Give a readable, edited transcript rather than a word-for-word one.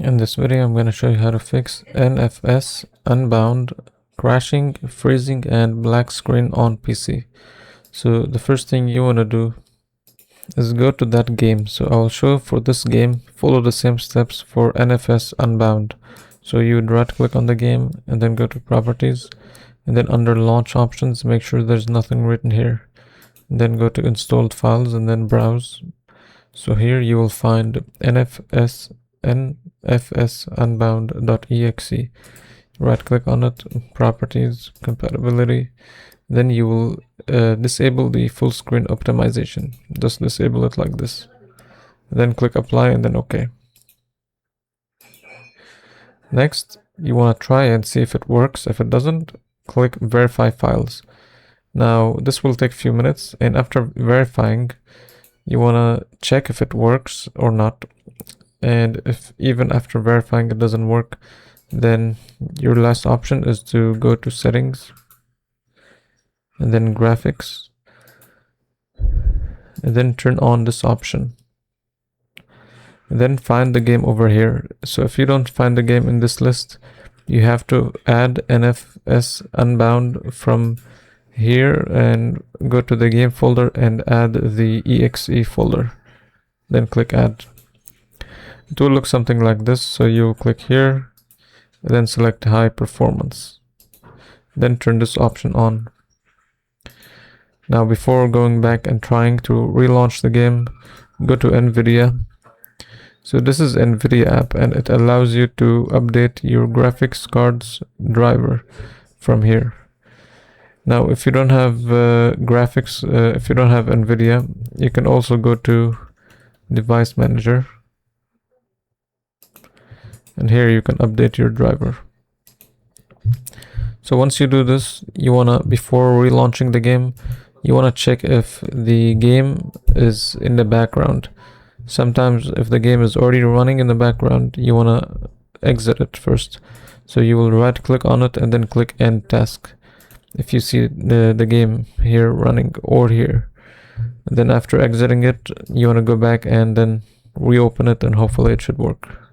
In this video, I'm going to show you how to fix NFS Unbound crashing, freezing, and black screen on PC. So the first thing you want to do is go to that game. So I will show for this game, follow the same steps for NFS Unbound. So you would right click on the game and then go to properties, and then under launch options, make sure there's nothing written here. And then go to installed files and then browse. So here you will find NFS Unbound.exe. Right click on it, properties, compatibility. Then you will disable the full screen optimization. Just disable it like this. Then click apply and then OK. Next, you want to try and see if it works. If it doesn't, click verify files. Now this will take a few minutes, and after verifying, you want to check if it works or not. And if even after verifying it doesn't work, then your last option is to go to settings and then graphics, and then turn on this option, and then find the game over here. So if you don't find the game in this list, you have to add NFS Unbound from here and go to the game folder and add the exe folder, then click add. It will look something like this. So you click here and then select high performance, then turn this option on. Now before going back and trying to relaunch the game, go to NVIDIA. So this is NVIDIA app, and it allows you to update your graphics card's driver from here. Now if you don't have if you don't have NVIDIA, you can also go to device manager, and here you can update your driver. So once you do this, you wanna, before relaunching the game, you wanna check if the game is in the background. Sometimes if the game is already running in the background, you wanna exit it first. So you will right click on it and then click end task if you see the game here running or here. And then after exiting it, you wanna go back and then reopen it, and hopefully it should work.